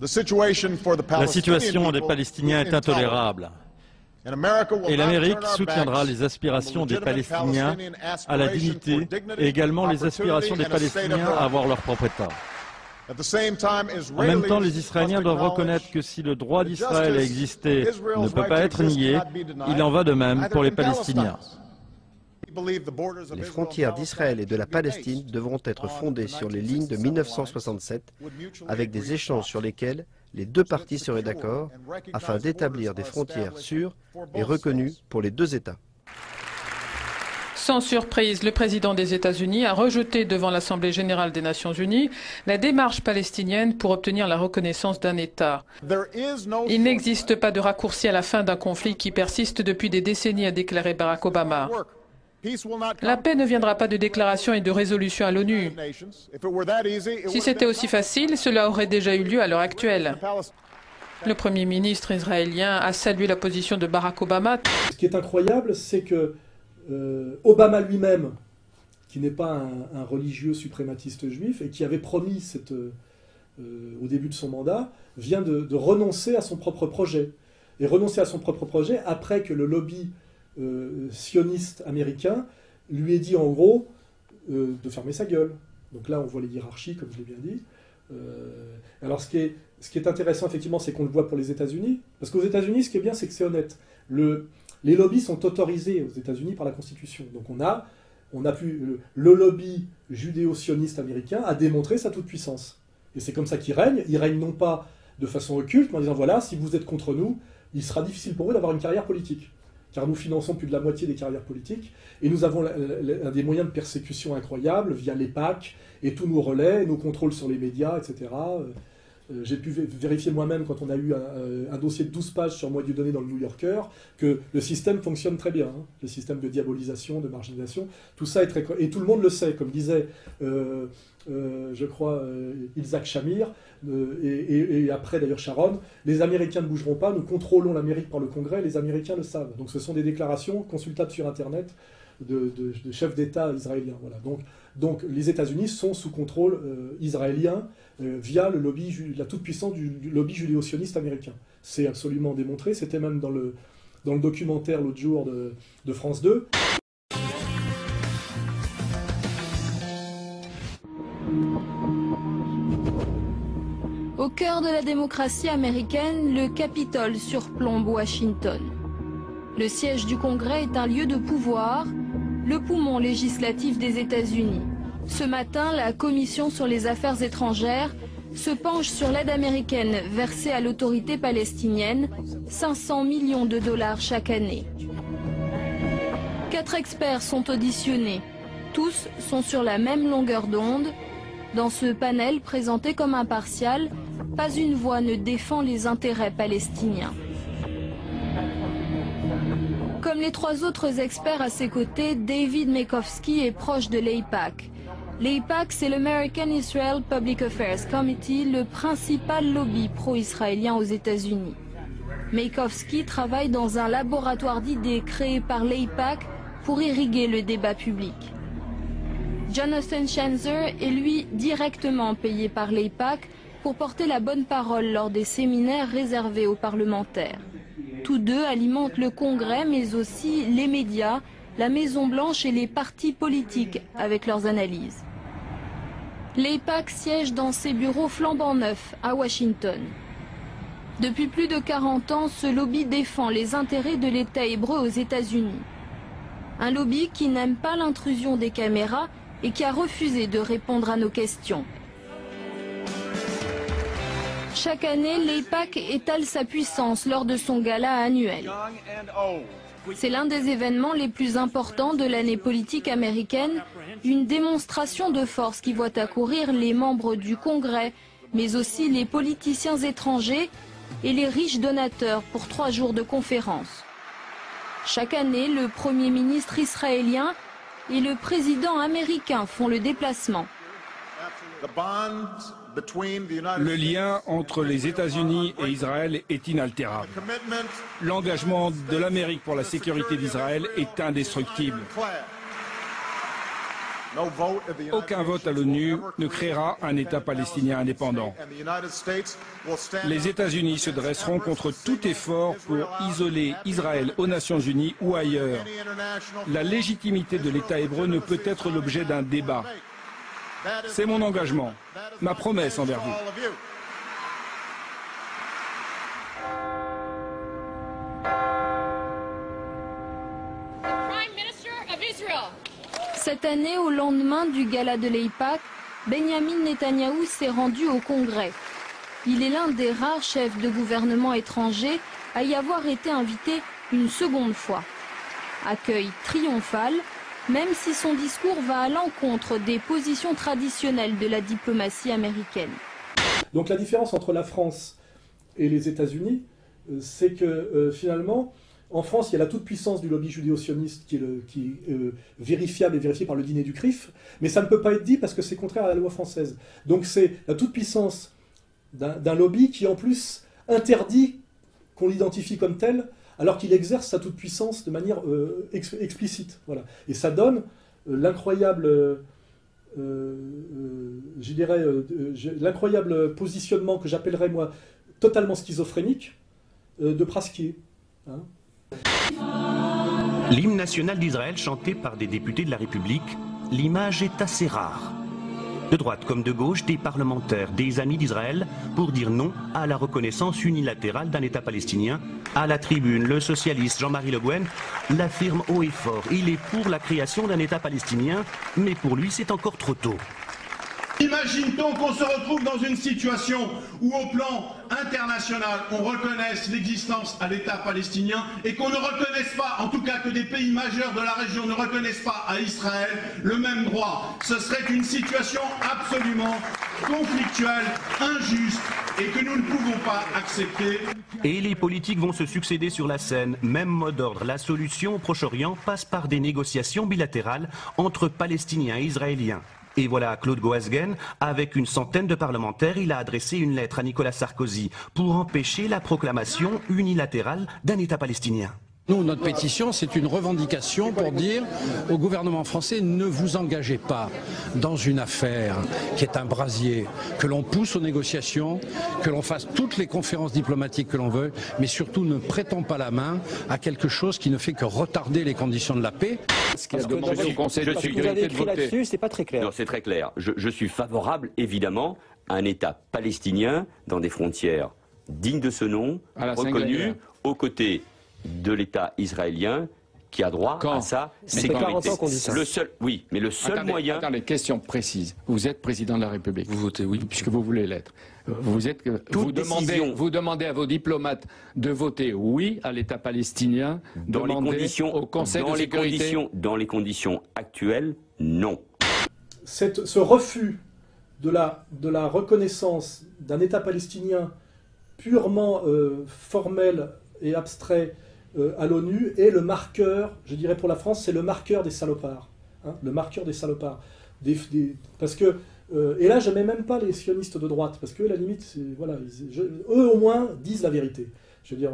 La situation des Palestiniens est intolérable. Et l'Amérique soutiendra les aspirations des Palestiniens à la dignité et également les aspirations des Palestiniens à avoir leur propre État. En même temps, les Israéliens doivent reconnaître que si le droit d'Israël à exister ne peut pas être nié, il en va de même pour les Palestiniens. Les frontières d'Israël et de la Palestine devront être fondées sur les lignes de 1967, avec des échanges sur lesquels les deux parties seraient d'accord, afin d'établir des frontières sûres et reconnues pour les deux États. Sans surprise, le président des États-Unis a rejeté devant l'Assemblée générale des Nations unies la démarche palestinienne pour obtenir la reconnaissance d'un État. Il n'existe pas de raccourci à la fin d'un conflit qui persiste depuis des décennies, a déclaré Barack Obama. La paix ne viendra pas de déclarations et de résolutions à l'ONU. Si c'était aussi facile, cela aurait déjà eu lieu à l'heure actuelle. Le Premier ministre israélien a salué la position de Barack Obama. Ce qui est incroyable, c'est que Obama lui-même, qui n'est pas un religieux suprématiste juif et qui avait promis au début de son mandat, vient de renoncer à son propre projet. Et renoncer à son propre projet après que le lobby sioniste américain lui ait dit en gros de fermer sa gueule. Donc là on voit les hiérarchies, comme je l'ai bien dit. Alors ce qui est intéressant effectivement, c'est qu'on le voit pour les États-Unis, parce qu'aux États-Unis ce qui est bien, c'est que c'est honnête. Les lobbies sont autorisés aux États-Unis par la Constitution. Donc le lobby judéo-sioniste américain a démontré sa toute-puissance. Et c'est comme ça qu'il règne. Il règne non pas de façon occulte, mais en disant voilà, si vous êtes contre nous, il sera difficile pour vous d'avoir une carrière politique. Car nous finançons plus de la moitié des carrières politiques, et nous avons des moyens de persécution incroyables via les PAC, et tous nos relais, nos contrôles sur les médias, etc. J'ai pu vérifier moi-même, quand on a eu un dossier de 12 pages sur moi Dieudonné dans le New Yorker, que le système fonctionne très bien. Hein. Le système de diabolisation, de marginalisation, tout ça est très... Et tout le monde le sait, comme disait, je crois, Isaac Shamir, et après d'ailleurs Sharon, les Américains ne bougeront pas, nous contrôlons l'Amérique par le Congrès, les Américains le savent. Donc ce sont des déclarations consultables sur Internet de chefs d'État israéliens. Voilà. Donc les États-Unis sont sous contrôle israélien via le lobby, la toute-puissance du lobby judéo-sioniste américain. C'est absolument démontré, c'était même dans le documentaire l'autre jour de France 2. Au cœur de la démocratie américaine, le Capitole surplombe Washington. Le siège du Congrès est un lieu de pouvoir, le poumon législatif des États-Unis. Ce matin, la Commission sur les affaires étrangères se penche sur l'aide américaine versée à l'autorité palestinienne, 500 millions de dollars chaque année. 4 experts sont auditionnés. Tous sont sur la même longueur d'onde. Dans ce panel présenté comme impartial, pas une voix ne défend les intérêts palestiniens. Comme les 3 autres experts à ses côtés, David Mekofsky est proche de l'AIPAC. L'AIPAC, c'est l'American Israel Public Affairs Committee, le principal lobby pro-israélien aux États-Unis. Mekofsky travaille dans un laboratoire d'idées créé par l'AIPAC pour irriguer le débat public. Jonathan Schanzer est lui directement payé par l'AIPAC pour porter la bonne parole lors des séminaires réservés aux parlementaires. Tous deux alimentent le Congrès, mais aussi les médias, la Maison-Blanche et les partis politiques avec leurs analyses. L'AIPAC siège dans ses bureaux flambant neufs à Washington. Depuis plus de 40 ans, ce lobby défend les intérêts de l'État hébreu aux États-Unis. Un lobby qui n'aime pas l'intrusion des caméras et qui a refusé de répondre à nos questions. Chaque année, l'AIPAC étale sa puissance lors de son gala annuel. C'est l'un des événements les plus importants de l'année politique américaine, une démonstration de force qui voit accourir les membres du Congrès, mais aussi les politiciens étrangers et les riches donateurs pour 3 jours de conférences. Chaque année, le Premier ministre israélien et le président américain font le déplacement. Le lien entre les États-Unis et Israël est inaltérable. L'engagement de l'Amérique pour la sécurité d'Israël est indestructible. Aucun vote à l'ONU ne créera un État palestinien indépendant. Les États-Unis se dresseront contre tout effort pour isoler Israël aux Nations Unies ou ailleurs. La légitimité de l'État hébreu ne peut être l'objet d'un débat. C'est mon engagement, ma promesse envers vous. Cette année, au lendemain du gala de l'AIPAC, Benjamin Netanyahou s'est rendu au Congrès. Il est l'un des rares chefs de gouvernement étrangers à y avoir été invité une seconde fois. Accueil triomphal, même si son discours va à l'encontre des positions traditionnelles de la diplomatie américaine. Donc la différence entre la France et les États-Unis, c'est que finalement, en France, il y a la toute-puissance du lobby judéo-sioniste qui est vérifiable et vérifié par le dîner du CRIF, mais ça ne peut pas être dit parce que c'est contraire à la loi française. Donc c'est la toute-puissance d'un lobby qui en plus interdit qu'on l'identifie comme tel, alors qu'il exerce sa toute-puissance de manière explicite. Voilà. Et ça donne l'incroyable, l'incroyable positionnement que j'appellerais moi totalement schizophrénique de Praskier. Hein. L'hymne national d'Israël chanté par des députés de la République, l'image est assez rare. De droite comme de gauche, des parlementaires, des amis d'Israël, pour dire non à la reconnaissance unilatérale d'un État palestinien. À la tribune, le socialiste Jean-Marie Le Guen l'affirme haut et fort. Il est pour la création d'un État palestinien, mais pour lui c'est encore trop tôt. Imagine-t-on qu'on se retrouve dans une situation où au plan international on reconnaisse l'existence à l'État palestinien et qu'on ne reconnaisse pas, en tout cas que des pays majeurs de la région ne reconnaissent pas à Israël le même droit. Ce serait une situation absolument conflictuelle, injuste et que nous ne pouvons pas accepter. Et les politiques vont se succéder sur la scène. Même mot d'ordre, la solution au Proche-Orient passe par des négociations bilatérales entre Palestiniens et Israéliens. Et voilà Claude Goasguen, avec une centaine de parlementaires, il a adressé une lettre à Nicolas Sarkozy pour empêcher la proclamation unilatérale d'un État palestinien. Nous, notre pétition, c'est une revendication pour dire au gouvernement français, ne vous engagez pas dans une affaire qui est un brasier, que l'on pousse aux négociations, que l'on fasse toutes les conférences diplomatiques que l'on veut, mais surtout ne prêtons pas la main à quelque chose qui ne fait que retarder les conditions de la paix. Ce qu'il a demandé au Conseil de sécurité de voter là-dessus, c'est pas très clair. Non, c'est très clair. Je suis favorable, évidemment, à un État palestinien dans des frontières dignes de ce nom, reconnues, aux côtés de l'État israélien qui a droit à sa sécurité. Le seul, oui, mais le seul moyen... Attendez, question précise. Vous êtes président de la République. Vous votez oui. Puisque vous voulez l'être. Vous demandez à vos diplomates de voter oui à l'État palestinien, dans les conditions, au Conseil de sécurité. Dans les conditions actuelles, non. Ce refus de la reconnaissance d'un État palestinien purement formel et abstrait à l'ONU est le marqueur, je dirais pour la France, c'est le marqueur des salopards. Hein, le marqueur des salopards. Parce que, et là je ne mets même pas les sionistes de droite, parce que la limite, voilà, eux au moins disent la vérité. Je veux dire,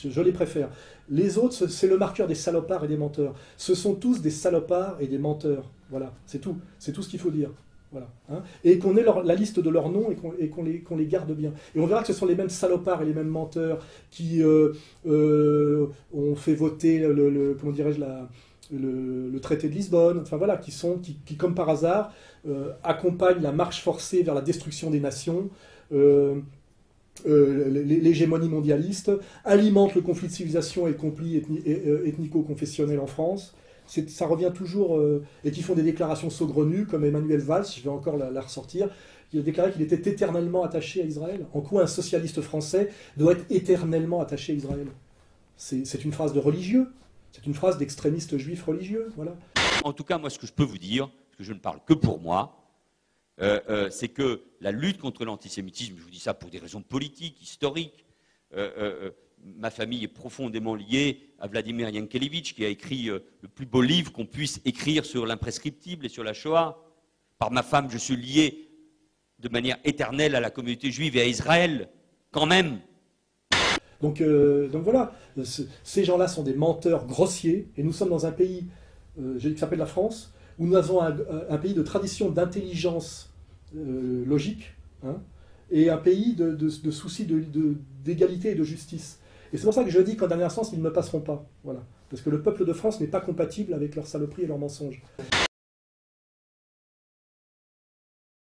je les préfère. Les autres, c'est le marqueur des salopards et des menteurs. Ce sont tous des salopards et des menteurs. Voilà, c'est tout. C'est tout ce qu'il faut dire. Voilà, hein. Et qu'on ait la liste de leurs noms et qu'on les garde bien. Et on verra que ce sont les mêmes salopards et les mêmes menteurs qui ont fait voter comment dirais-je, le traité de Lisbonne, enfin voilà, qui comme par hasard accompagnent la marche forcée vers la destruction des nations, l'hégémonie mondialiste, alimentent le conflit de civilisation et le conflit ethnico-confessionnel en France. Ça revient toujours, et qui font des déclarations saugrenues, comme Emmanuel Valls, je vais encore la ressortir, qui a déclaré qu'il était éternellement attaché à Israël. En quoi un socialiste français doit être éternellement attaché à Israël? C'est une phrase de religieux, c'est une phrase d'extrémiste juif religieux, voilà. En tout cas, moi, ce que je peux vous dire, parce que je ne parle que pour moi, c'est que la lutte contre l'antisémitisme, je vous dis ça pour des raisons politiques, historiques, ma famille est profondément liée à Vladimir Yankelevitch, qui a écrit le plus beau livre qu'on puisse écrire sur l'imprescriptible et sur la Shoah. Par ma femme, je suis lié de manière éternelle à la communauté juive et à Israël, quand même. Donc voilà, ces gens-là sont des menteurs grossiers, et nous sommes dans un pays qui s'appelle la France, où nous avons un pays de tradition d'intelligence logique, hein, et un pays de souci d'égalité et de justice. Et c'est pour ça que je dis qu'en dernier instance, ils ne me passeront pas. Voilà. Parce que le peuple de France n'est pas compatible avec leurs saloperies et leurs mensonges.